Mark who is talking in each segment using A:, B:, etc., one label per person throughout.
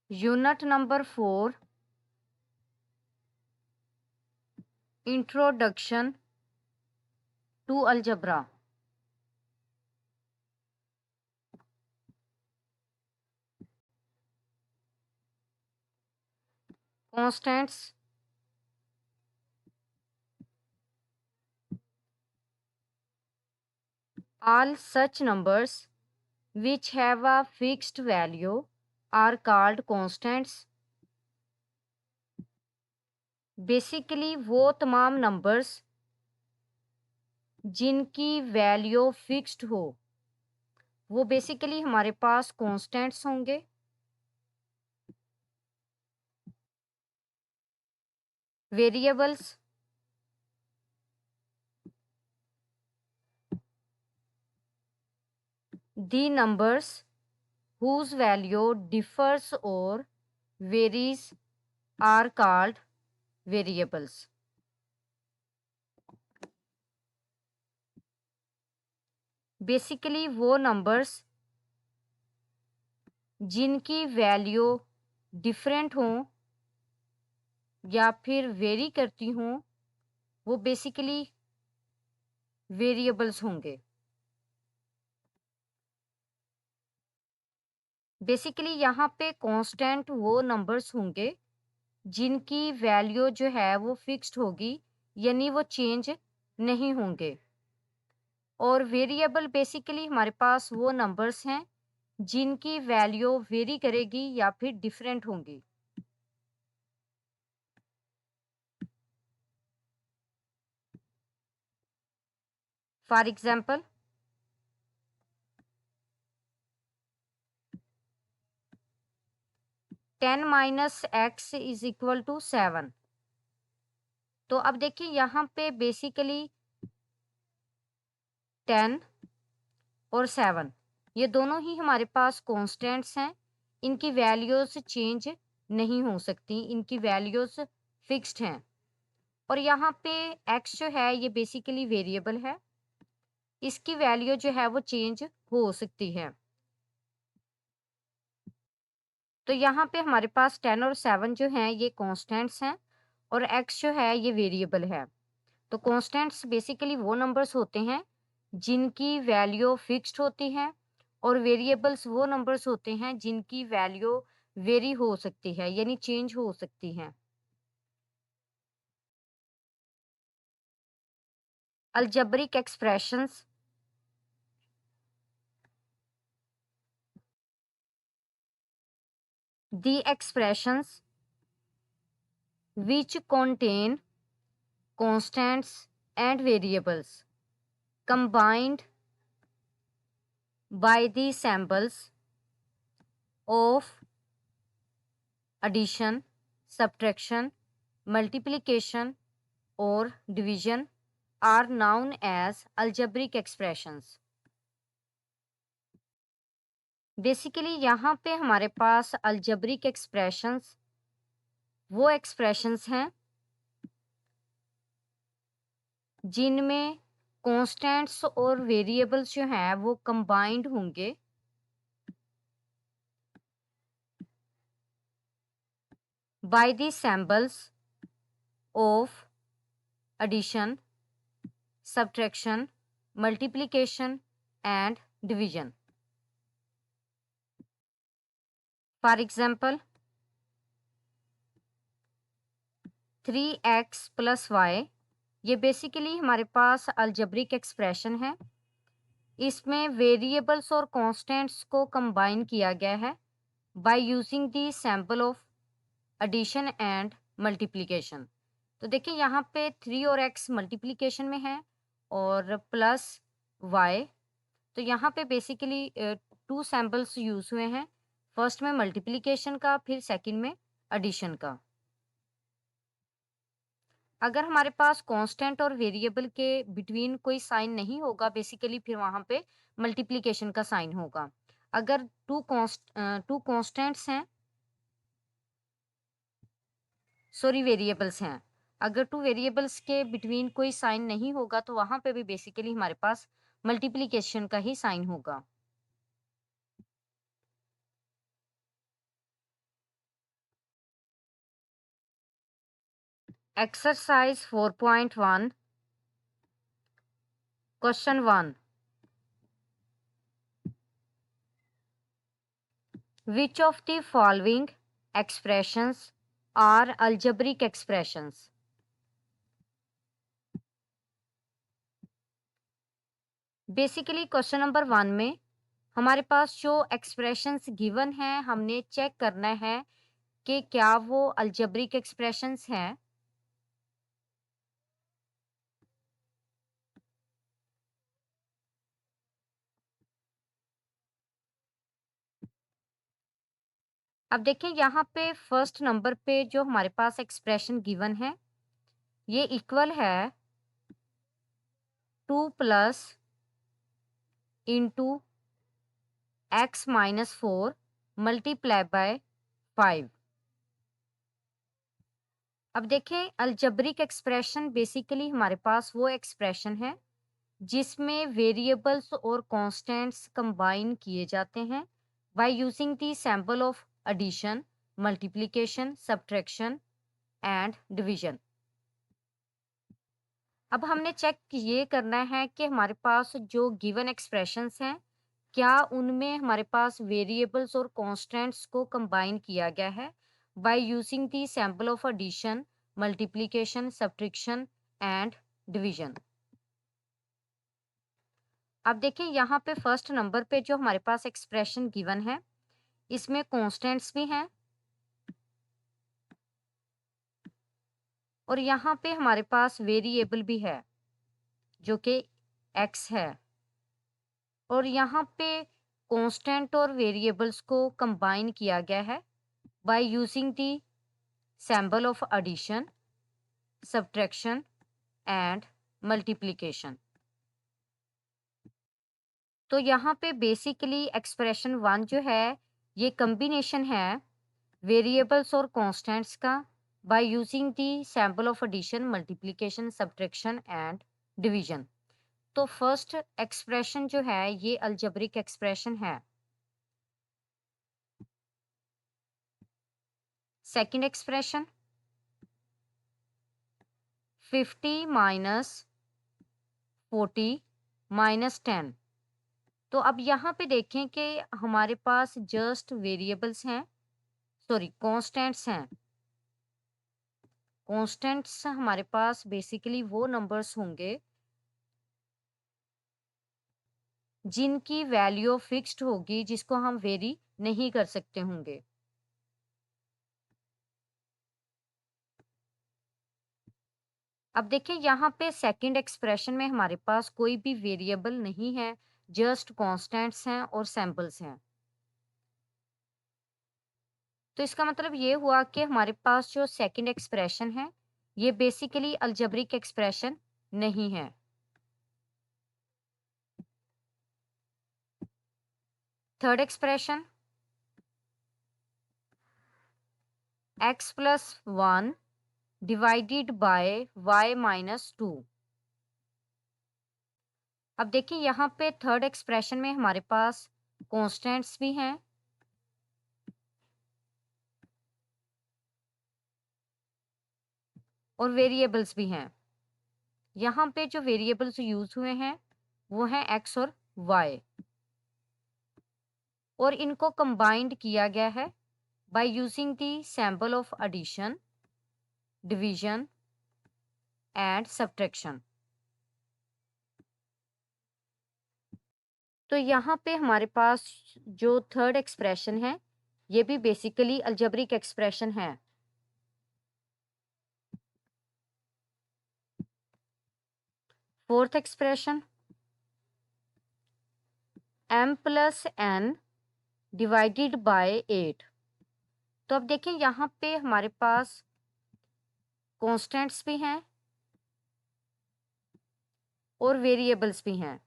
A: Unit number 4, introduction to algebra. Constants, all such numbers which have a fixed value are called constants। Basically वो तमाम numbers जिनकी value fixed हो वो basically हमारे पास constants होंगे। Variables, the numbers whose value differs or varies are called variables। Basically वो numbers जिनकी value different हों या फिर वेरी करती हों वो बेसिकली वेरिएबल्स होंगे। बेसिकली यहाँ पे कांस्टेंट वो नंबर्स होंगे जिनकी वैल्यू जो है वो फिक्स्ड होगी, यानी वो चेंज नहीं होंगे। और वेरिएबल बेसिकली हमारे पास वो नंबर्स हैं जिनकी वैल्यू वेरी करेगी या फिर डिफरेंट होंगी। For example, 10 minus x is equal to 7। तो अब देखिए यहाँ पे बेसिकली 10 और 7 ये दोनों ही हमारे पास कॉन्स्टेंट्स हैं। इनकी वैल्यूज चेंज नहीं हो सकती, इनकी वैल्यूज फिक्स्ड हैं। और यहाँ पे x जो है ये बेसिकली वेरिएबल है, इसकी वैल्यू जो है वो चेंज हो सकती है। तो यहाँ पे हमारे पास 10 और 7 जो हैं ये कॉन्स्टेंट्स हैं और x जो है ये वेरिएबल है। तो कॉन्स्टेंट्स बेसिकली वो नंबर्स होते हैं जिनकी वैल्यू फिक्स्ड होती है और वेरिएबल्स वो नंबर्स होते हैं जिनकी वैल्यू वेरी हो सकती है, यानी चेंज हो सकती है। Algebraic expressions, the expressions which contain constants and variables combined by the symbols of addition, subtraction, multiplication or division are known as algebraic expressions। Basically यहाँ पे हमारे पास अलजेब्रिक एक्सप्रेशंस वो एक्सप्रेशंस हैं जिनमें कॉन्स्टेंट्स और वेरिएबल्स जो हैं वो कंबाइंड होंगे by the symbols of addition, subtraction, multiplication and division। For example, 3x plus y ये बेसिकली हमारे पास अलजेब्रिक एक्सप्रेशन है। इसमें वेरिएबल्स और कॉन्स्टेंट्स को कंबाइन किया गया है by using the symbol of addition and multiplication. तो देखिए यहाँ पे 3 और x मल्टीप्लिकेशन में है और प्लस y। तो यहाँ पे बेसिकली 2 सैम्पल्स यूज हुए हैं, फर्स्ट में मल्टीप्लिकेशन का, फिर सेकंड में एडिशन का। अगर हमारे पास कांस्टेंट और वेरिएबल के बिटवीन कोई साइन नहीं होगा बेसिकली फिर वहां पे मल्टीप्लिकेशन का साइन होगा। अगर टू कांस्टेंट्स हैं, सॉरी वेरिएबल्स हैं, अगर टू वेरिएबल्स के बिटवीन कोई साइन नहीं होगा तो वहां पे भी बेसिकली हमारे पास मल्टीप्लिकेशन का ही साइन होगा। Exercise 4.1 Question 1. Which of the following expressions are algebraic expressions? Basically question number 1 में हमारे पास जो एक्सप्रेशंस गिवन हैं हमने चेक करना है कि क्या वो अलजेब्रिक एक्सप्रेशंस हैं। अब देखिए यहाँ पे फर्स्ट नंबर पे जो हमारे पास एक्सप्रेशन गिवन है ये इक्वल है 2 plus into x minus 4 multiply by 5। अब देखें अलजेब्रिक एक्सप्रेशन बेसिकली हमारे पास वो एक्सप्रेशन है जिसमें वेरिएबल्स और कांस्टेंट्स कंबाइन किए जाते हैं by using the sample of addition, multiplication, subtraction and division. अब हमने चेक ये करना है कि हमारे पास जो गिवन एक्सप्रेशंस हैं क्या उनमें हमारे पास वेरिएबल्स और कांस्टेंट्स को कंबाइन किया गया है by using the sample of addition, multiplication, subtraction and division. अब देखिए यहाँ पे फर्स्ट नंबर पे जो हमारे पास एक्सप्रेशन गिवन है इसमें कांस्टेंट्स भी हैं और यहाँ पे हमारे पास वेरिएबल भी है जो कि एक्स है और यहाँ पे कांस्टेंट और वेरिएबल्स को कंबाइन किया गया है by using the symbol of addition, subtraction and multiplication. तो यहाँ पे बेसिकली एक्सप्रेशन 1 जो है ये कॉम्बिनेशन है वेरिएबल्स और कांस्टेंट्स का by using the sample of addition, multiplication, subtraction and division. तो फर्स्ट एक्सप्रेशन जो है ये अलजेब्रिक एक्सप्रेशन है। Second expression 50 minus 40 minus 10। तो अब यहाँ पे देखें कि हमारे पास जस्ट वेरिएबल्स हैं, सॉरी कांस्टेंट्स हैं। कांस्टेंट्स हमारे पास बेसिकली वो नंबर्स होंगे जिनकी वैल्यू फिक्स्ड होगी जिसको हम वेरी नहीं कर सकते होंगे। अब देखिए यहाँ पे सेकंड एक्सप्रेशन में हमारे पास कोई भी वेरिएबल नहीं है, जस्ट कांस्टेंट्स हैं और सैंपल्स हैं। तो इसका मतलब ये हुआ कि हमारे पास जो सेकंड एक्सप्रेशन है ये बेसिकली अलजेब्रिक एक्सप्रेशन नहीं है। Third expression x plus 1 divided by y minus 2। अब देखिए यहाँ पे थर्ड एक्सप्रेशन में हमारे पास कांस्टेंट्स भी हैं और वेरिएबल्स भी हैं। यहाँ पे जो वेरिएबल्स यूज हुए हैं वो हैं x और y और इनको कंबाइंड किया गया है by using the sample of addition, division and subtraction. तो यहाँ पे हमारे पास जो थर्ड एक्सप्रेशन है ये भी बेसिकली अलजेब्रिक एक्सप्रेशन है। Fourth expression m plus n divided by 8। तो अब देखें यहाँ पे हमारे पास कांस्टेंट्स भी हैं और वेरिएबल्स भी हैं।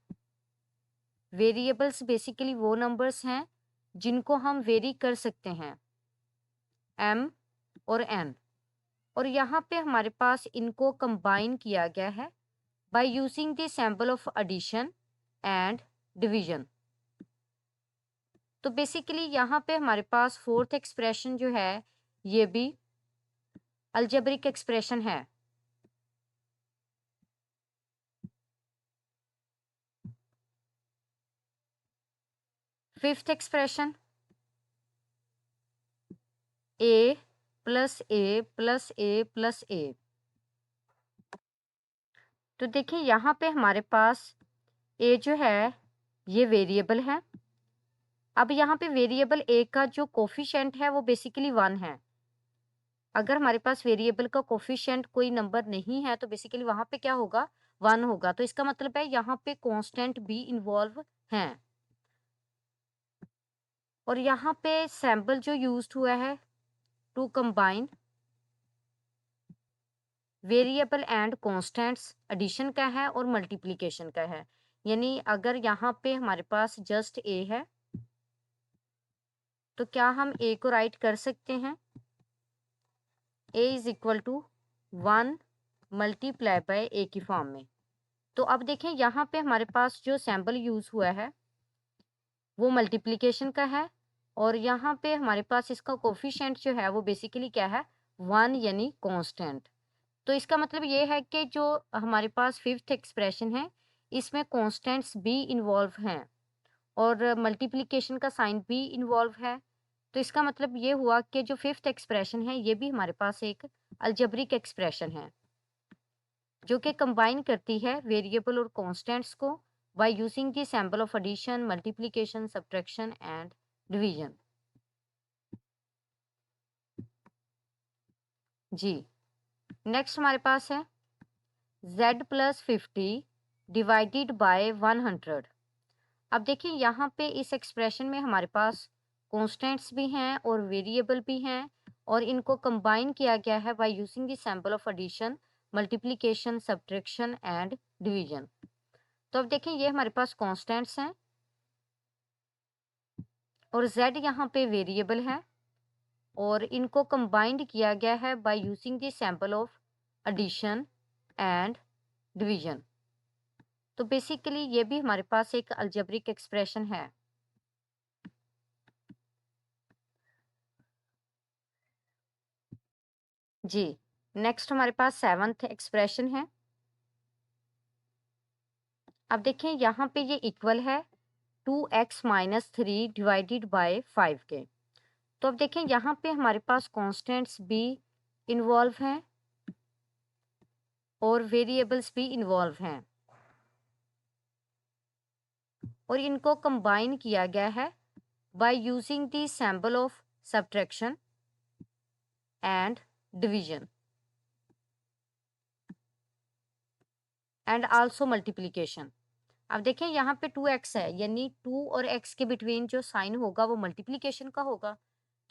A: वेरिएबल्स बेसिकली वो नंबर्स हैं जिनको हम वेरी कर सकते हैं, m और n, और यहाँ पे हमारे पास इनको कंबाइन किया गया है by using the sample of addition and division. तो बेसिकली यहाँ पे हमारे पास फोर्थ एक्सप्रेशन जो है ये भी अलजेब्रिक एक्सप्रेशन है। Fifth expression a plus A plus A plus ए। तो देखिए यहाँ पे हमारे पास ए जो है ये वेरिएबल है। अब यहाँ पे वेरिएबल ए का जो कोफिशिएंट है वो बेसिकली 1 है। अगर हमारे पास वेरिएबल का कोफिशिएंट कोई नंबर नहीं है तो बेसिकली वहां पे क्या होगा, 1 होगा। तो इसका मतलब है यहाँ पे कांस्टेंट भी इन्वॉल्व हैं। और यहाँ पे सैम्पल जो यूज्ड हुआ है to combine variable and constants addition का है और मल्टीप्लिकेशन का है। यानी अगर यहाँ पे हमारे पास जस्ट ए है तो क्या हम ए को राइट कर सकते हैं, a is equal to 1 multiply by a की फॉर्म में। तो अब देखें यहाँ पे हमारे पास जो सैम्पल यूज हुआ है वो मल्टीप्लिकेशन का है और यहाँ पे हमारे पास इसका कोफिशिएंट जो है वो बेसिकली क्या है, 1 यानी कांस्टेंट। तो इसका मतलब ये है कि जो हमारे पास फिफ्थ एक्सप्रेशन है इसमें कांस्टेंट्स भी इन्वॉल्व हैं और मल्टीप्लिकेशन का साइन भी इन्वॉल्व है। तो इसका मतलब ये हुआ कि जो फिफ्थ एक्सप्रेशन है ये भी हमारे पास एक अलजेब्रिक एक्सप्रेशन है जो कि कंबाइन करती है वेरिएबल और कांस्टेंट्स को by using the sample of addition, multiplication, subtraction and division. जी नेक्स्ट हमारे पास है z प्लस 50 डिवाइडेड बाय 100। अब देखिए यहाँ पे इस एक्सप्रेशन में हमारे पास कॉन्स्टेंट्स भी हैं और वेरिएबल भी हैं और इनको कंबाइन किया गया है by using the sample of addition, multiplication, subtraction and division. तो अब देखिए ये हमारे पास कॉन्स्टेंट्स हैं और z यहाँ पे वेरिएबल है और इनको कंबाइंड किया गया है by using the sample of addition and division. तो बेसिकली ये भी हमारे पास एक अलजेब्रिक एक्सप्रेशन है। जी नेक्स्ट हमारे पास सेवंथ एक्सप्रेशन है। अब देखें यहाँ पे ये इक्वल है 2x माइनस 3 डिवाइडेड बाय 5 के। तो अब देखें यहाँ पे हमारे पास कॉन्स्टेंट्स भी इन्वॉल्व हैं और वेरिएबल्स भी इन्वॉल्व हैं और इनको कंबाइन किया गया है by using the sample of subtraction and division and also multiplication. अब देखें यहाँ पे 2x है यानी 2 और x के बिटवीन जो साइन होगा वो मल्टीप्लिकेशन का होगा।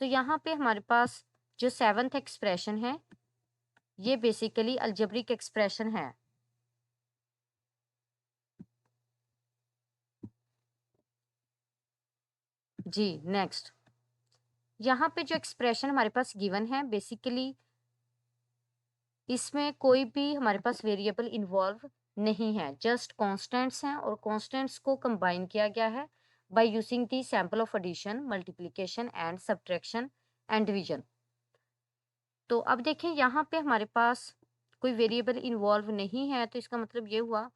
A: तो यहाँ पे हमारे पास जो सेवंथ एक्सप्रेशन है ये बेसिकली अलजेब्रिक एक्सप्रेशन है। जी नेक्स्ट यहाँ पे जो एक्सप्रेशन हमारे पास गिवन है बेसिकली इसमें कोई भी हमारे पास वेरिएबल इन्वॉल्व नहीं है, जस्ट कांस्टेंट्स हैं और कांस्टेंट्स को कंबाइन किया गया है by using the sample of addition, multiplication and subtraction and division. तो अब देखें यहाँ पे हमारे पास कोई वेरिएबल इन्वॉल्व नहीं है तो इसका मतलब ये हुआ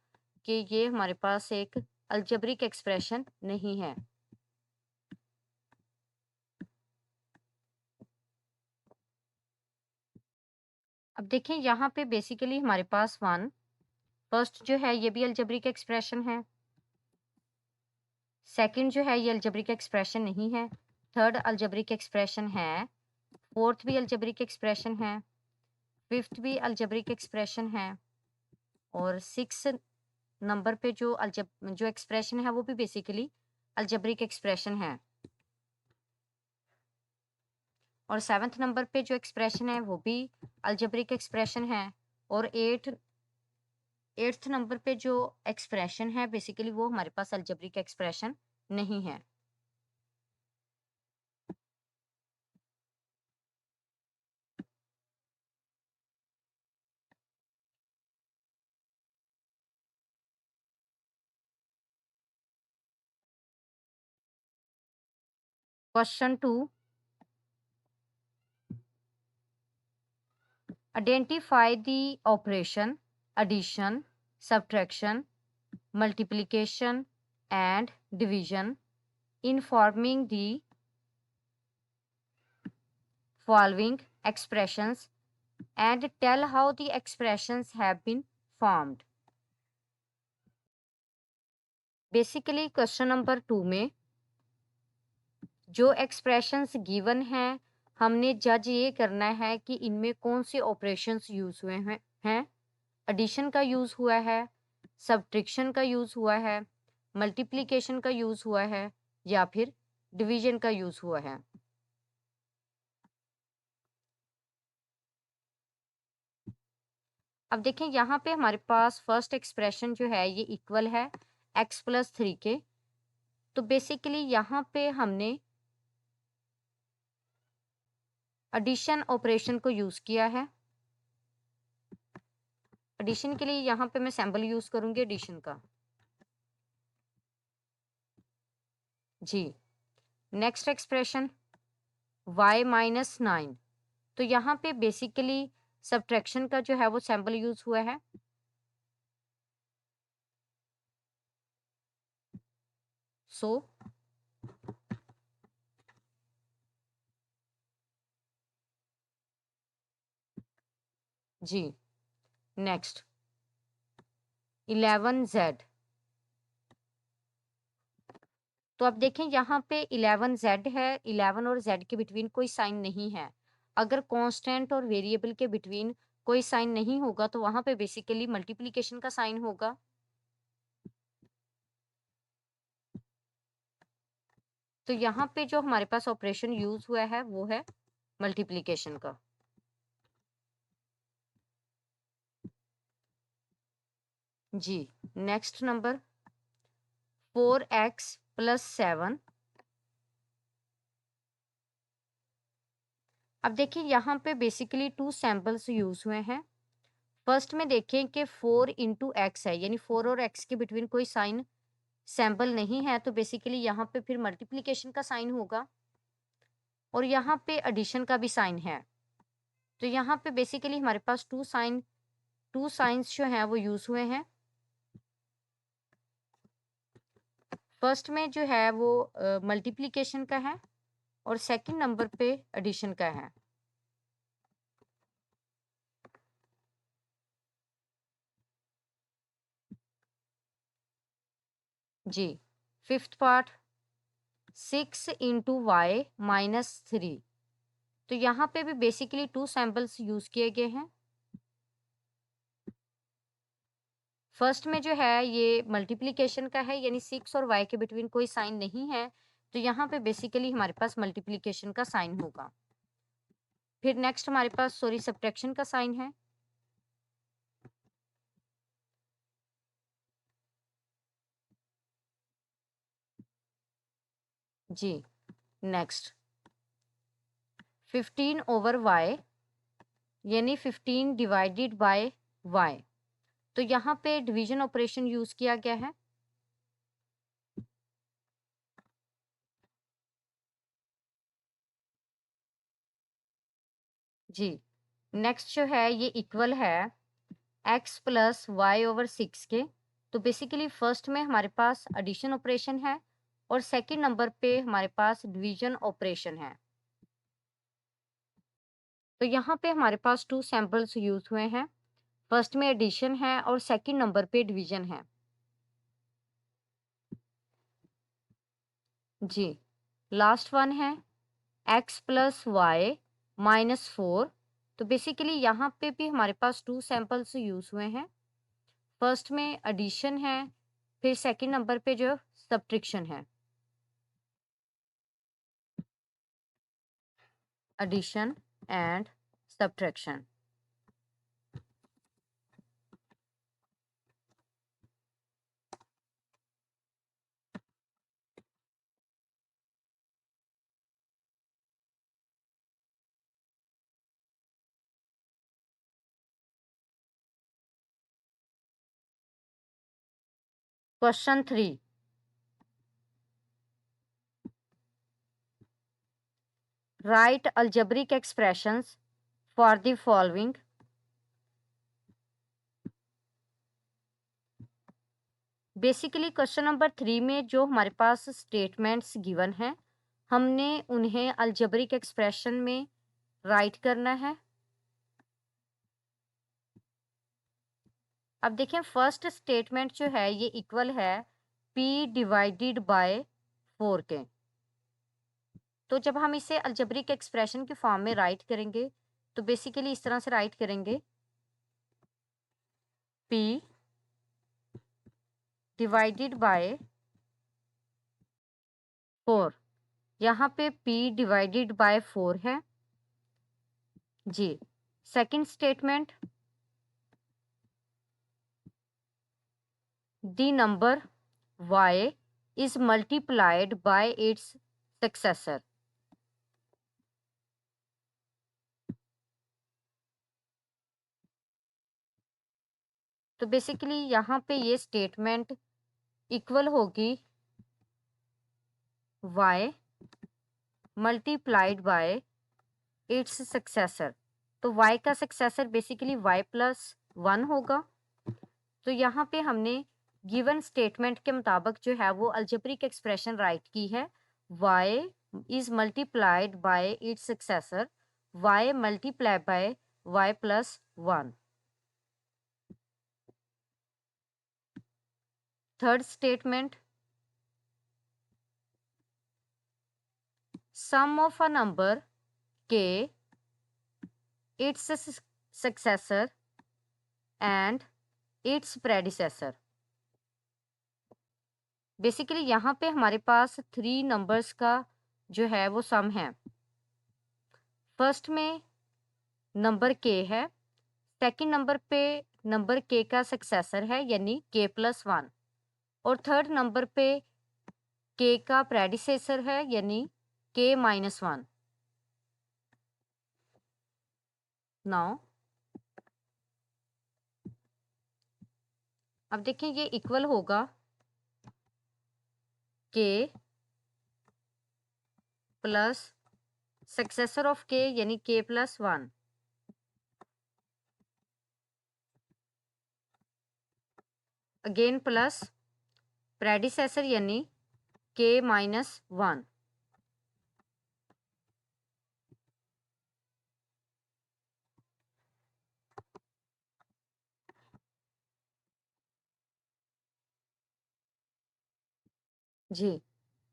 A: कि ये हमारे पास एक अलजेब्रिक एक्सप्रेशन नहीं है। अब देखें यहाँ पे बेसिकली हमारे पास 1 फर्स्ट जो है ये भी अलजेब्रिक एक्सप्रेशन है, सेकंड जो है ये अलजेब्रिक एक्सप्रेशन नहीं है, थर्ड अलजेब्रिक एक्सप्रेशन है, फोर्थ भी अलजेब्रिक एक्सप्रेशन है, फिफ्थ भी अलजेब्रिक एक्सप्रेशन है और सिक्स नंबर पे जो एक्सप्रेशन है वो भी बेसिकली अलजेब्रिक एक्सप्रेशन है और सेवन्थ नंबर पे जो एक्सप्रेशन है वो भी अलजेब्रिक एक्सप्रेशन है और एट्थ नंबर पे जो एक्सप्रेशन है बेसिकली वो हमारे पास अलजेब्रिक एक्सप्रेशन नहीं है। Question 2, identify the operation addition, subtraction, multiplication and division in forming the following expressions and tell how the expressions have been formed. Basically question number 2 में जो expressions given हैं, हमने जज ये करना है कि इनमें कौन से ऑपरेशंस यूज हुए हैं। एडिशन का यूज हुआ है, सब्ट्रैक्शन का यूज हुआ है, मल्टीप्लिकेशन का यूज हुआ है या फिर डिवीजन का यूज हुआ है। अब देखें यहाँ पे हमारे पास फर्स्ट एक्सप्रेशन जो है ये इक्वल है x+3 के। तो बेसिकली यहाँ पे हमने एडिशन ऑपरेशन को यूज किया है। एडिशन के लिए यहाँ पे मैं सैम्पल यूज करूंगी एडिशन का। जी, नेक्स्ट एक्सप्रेशन y-9। तो यहाँ पे बेसिकली सब्ट्रैक्शन का जो है वो सैम्पल यूज हुआ है। सो जी, नेक्स्ट 11z। तो अब देखें यहाँ पे 11z है, 11 और z के बिटवीन कोई साइन नहीं है। अगर कांस्टेंट और वेरिएबल के बिटवीन कोई साइन नहीं होगा तो वहां पे बेसिकली मल्टीप्लिकेशन का साइन होगा। तो यहाँ पे जो हमारे पास ऑपरेशन यूज हुआ है वो है मल्टीप्लिकेशन का। जी, नेक्स्ट नंबर 4x+7। अब देखिए यहाँ पे बेसिकली 2 सैंपल्स यूज हुए हैं। फर्स्ट में देखें कि 4 इंटू एक्स है, यानी 4 और x के बिटवीन कोई साइन सैंपल नहीं है, तो बेसिकली यहाँ पे फिर मल्टीप्लिकेशन का साइन होगा और यहाँ पे एडिशन का भी साइन है। तो यहाँ पे बेसिकली हमारे पास टू साइंस जो हैं वो यूज हुए हैं। फर्स्ट में जो है वो मल्टीप्लिकेशन का है और सेकंड नंबर पे एडिशन का है। जी, फिफ्थ पार्ट 6 इंटू y-3। तो यहाँ पे भी बेसिकली 2 सैंपल्स यूज किए गए हैं। फर्स्ट में जो है ये मल्टीप्लिकेशन का है, यानी 6 और y के बिटवीन कोई साइन नहीं है, तो यहाँ पे बेसिकली हमारे पास मल्टीप्लिकेशन का साइन होगा। फिर नेक्स्ट हमारे पास सब्ट्रैक्शन का साइन है। जी, नेक्स्ट 15/y, यानी 15 डिवाइडेड बाय y। तो यहाँ पे डिवीजन ऑपरेशन यूज किया गया है। जी, नेक्स्ट जो है ये इक्वल है x+y/6 के। तो बेसिकली फर्स्ट में हमारे पास एडिशन ऑपरेशन है और सेकंड नंबर पे हमारे पास डिवीजन ऑपरेशन है। तो यहाँ पे हमारे पास 2 सैंपल्स यूज हुए हैं। फर्स्ट में एडिशन है और सेकंड नंबर पे डिवीजन है। जी, लास्ट वन है x+y-4। तो बेसिकली यहाँ पे भी हमारे पास 2 सैंपल्स यूज हुए हैं। फर्स्ट में एडिशन है, फिर सेकंड नंबर पे जो सब्ट्रैक्शन है। Addition and subtraction. Question 3, write algebraic expressions for the following. Basically question number 3 में जो हमारे पास स्टेटमेंट्स गिवन हैं, हमने उन्हें अलजेब्रिक एक्सप्रेशन में राइट करना है। अब देखें, फर्स्ट स्टेटमेंट जो है ये इक्वल है p डिवाइडेड बाय 4 के। तो जब हम इसे अलजेब्रिक एक्सप्रेशन के फॉर्म में राइट करेंगे तो बेसिकली इस तरह से राइट करेंगे, p डिवाइडेड बाय 4। यहाँ पे p डिवाइडेड बाय 4 है जी। Second statement, the number y is multiplied by its successor। तो बेसिकली यहाँ पे ये स्टेटमेंट इक्वल होगी y multiplied by its successor. तो y का सक्सेसर बेसिकली y प्लस 1 होगा। तो यहाँ पे हमने गिवन स्टेटमेंट के मुताबिक जो है वो अलजेब्रिक एक्सप्रेशन राइट की है, y is multiplied by its successor, y multiply by y plus 1। Third statement, sum of a number k, its successor and its predecessor। Basically यहाँ पे हमारे पास 3 नंबर्स का जो है वो सम है। फर्स्ट में नंबर k है, सेकंड नंबर पे नंबर k का सक्सेसर है यानी k प्लस 1, और थर्ड नंबर पे k का प्रेडिसेसर है यानी k माइनस 1। नाउ अब देखिए ये इक्वल होगा k plus successor of k यानी k plus 1, again plus predecessor यानी k माइनस 1। जी,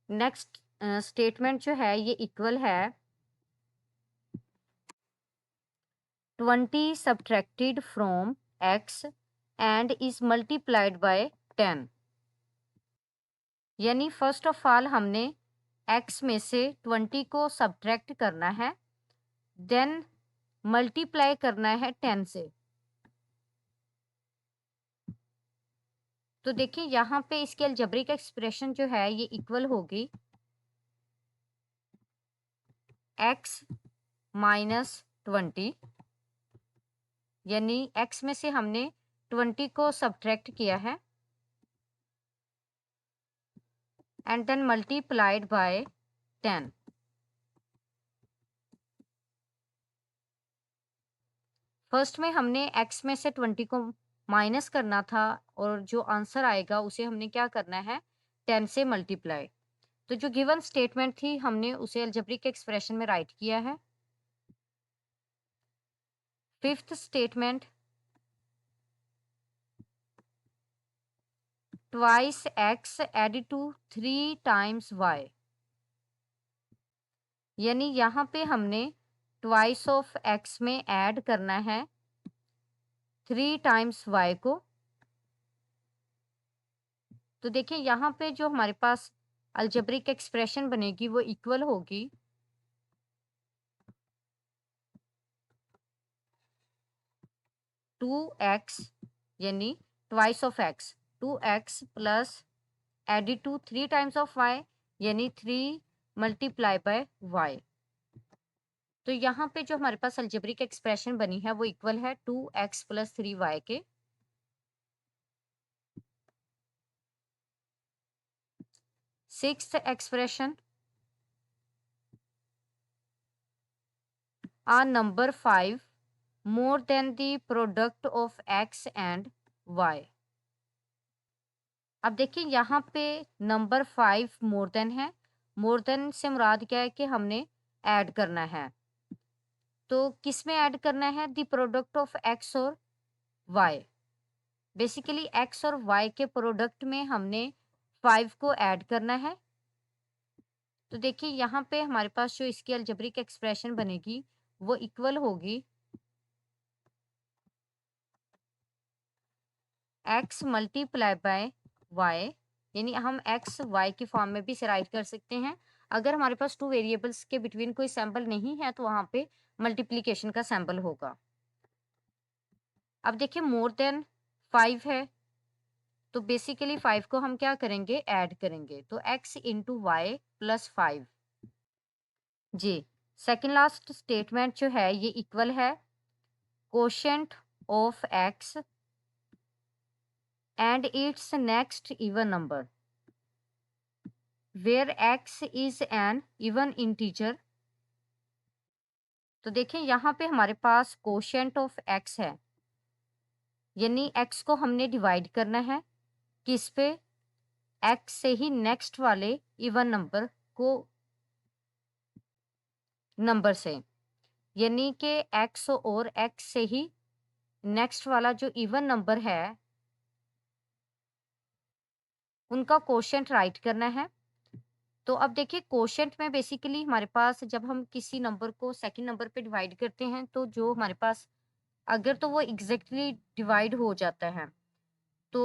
A: नेक्स्ट स्टेटमेंट जो है ये इक्वल है 20 subtracted from x and is multiplied by 10। यानी फर्स्ट ऑफ ऑल हमने x में से 20 को सब्ट्रैक्ट करना है, देन मल्टीप्लाई करना है 10 से। तो देखिए यहाँ पे इसके अलजेब्रिक एक्सप्रेशन जो है ये इक्वल होगी x माइनस 20, यानी x में से हमने 20 को सब्ट्रैक्ट किया है and then multiplied by 10। First में हमने x में से 20 को माइनस करना था और जो आंसर आएगा उसे हमने क्या करना है 10 से मल्टीप्लाई। तो जो गिवन स्टेटमेंट थी हमने उसे अलजेब्रिक एक्सप्रेशन में राइट किया है। Fifth statement, twice x added to 3 times y। यानी यहाँ पे हमने ट्वाइस ऑफ x में ऐड करना है 3 टाइम्स y को। तो देखिए यहाँ पे जो हमारे पास अलजेब्रिक एक्सप्रेशन बनेगी वो इक्वल होगी 2x यानी twice of x, 2x plus added to 3 times of y यानी 3 मल्टीप्लाई बाय y। तो यहाँ पे जो हमारे पास अलजेब्रिक एक्सप्रेशन बनी है वो इक्वल है 2x प्लस 3y के। Sixth expression, a number 5 more than the product of x and y। अब देखिए यहाँ पे नंबर 5 मोर देन है। मोर देन से मुराद क्या है कि हमने ऐड करना है। तो किस में ऐड करना है? द प्रोडक्ट ऑफ एक्स और वाई। बेसिकली एक्स और वाई के प्रोडक्ट में हमने 5 को ऐड करना है। तो देखिए यहाँ पे हमारे पास जो इसकी अलजेब्रिक एक्सप्रेशन बनेगी वो इक्वल होगी एक्स मल्टीप्लाई बाय वाई, यानी हम एक्स वाई की फॉर्म में भी इसे राइट कर सकते हैं। अगर हमारे पास टू वेरिएबल्स के बिटवीन कोई सैम्पल नहीं है तो वहाँ पे मल्टीप्लिकेशन का सैम्पल होगा। अब देखिए मोर देन 5 है, तो बेसिकली 5 को हम क्या करेंगे? ऐड करेंगे। तो x इंटू वाई प्लस 5। जी, सेकेंड लास्ट स्टेटमेंट जो है ये इक्वल है quotient of x and it's next even number where x is an even integer. तो देखिए यहाँ पे हमारे पास कोशेंट ऑफ x है, यानी x को हमने डिवाइड करना है किस पे? x से ही नेक्स्ट वाले इवन नंबर को नंबर से, यानी कि x और x से ही नेक्स्ट वाला जो इवन नंबर है उनका कोशेंट राइट करना है। तो अब देखिए कोशेंट में बेसिकली हमारे पास जब हम किसी नंबर को सेकंड नंबर पे डिवाइड करते हैं तो जो हमारे पास अगर तो वो एग्जैक्टली डिवाइड हो जाता है तो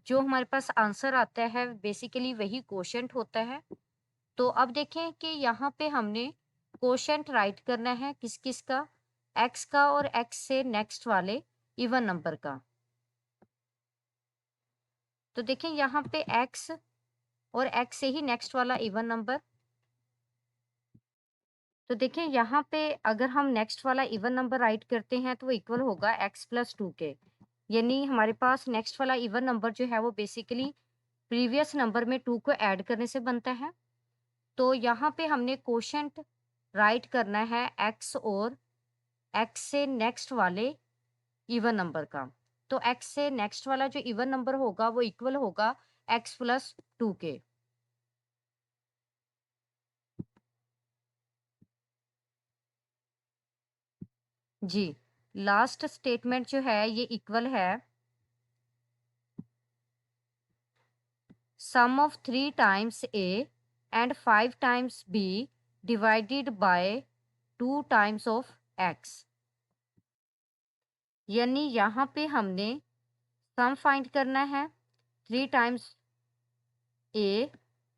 A: जो हमारे पास आंसर आता है बेसिकली वही कोशेंट होता है। तो अब देखें कि यहाँ पे हमने कोशेंट राइट करना है किस किस का? एक्स का और एक्स से नेक्स्ट वाले इवन नंबर का। तो देखिए यहाँ पे एक्स और एक्स से ही नेक्स्ट वाला इवन नंबर। तो देखिए यहाँ पे अगर हम नेक्स्ट वाला इवन नंबर राइट करते हैं तो वो इक्वल होगा एक्स प्लस 2 के, यानी हमारे पास नेक्स्ट वाला इवन नंबर जो है वो बेसिकली प्रीवियस नंबर में 2 को ऐड करने से बनता है। तो यहाँ पे हमने कोशेंट राइट करना है एक्स और एक्स से नेक्स्ट वाले इवन नंबर का। तो एक्स से नेक्स्ट वाला जो इवन नंबर होगा वो इक्वल होगा एक्स प्लस 2 के। जी, लास्ट स्टेटमेंट जो है ये इक्वल है sum of 3 times a and 5 times b divided by 2 times of x. यानी यहाँ पे हमने सम फाइंड करना है 3 टाइम्स ए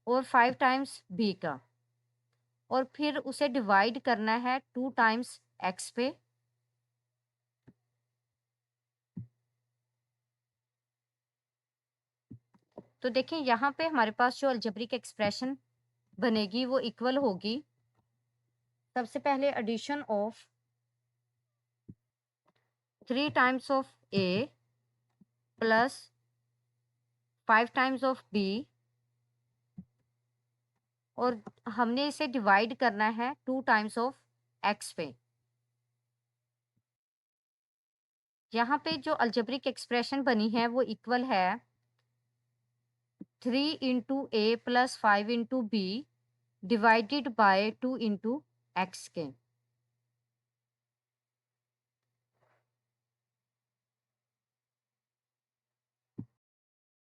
A: और 5 टाइम्स बी का, और फिर उसे डिवाइड करना है 2 टाइम्स एक्स पे। तो देखिए यहाँ पे हमारे पास जो अलजेब्रिक एक्सप्रेशन बनेगी वो इक्वल होगी सबसे पहले addition of 3 times of A plus 5 times of B, और हमने इसे डिवाइड करना है 2 टाइम्स ऑफ एक्स पे। यहाँ पे जो अलजेब्रिक एक्सप्रेशन बनी है वो इक्वल है 3 into A plus 5 into B divided by 2 into X के।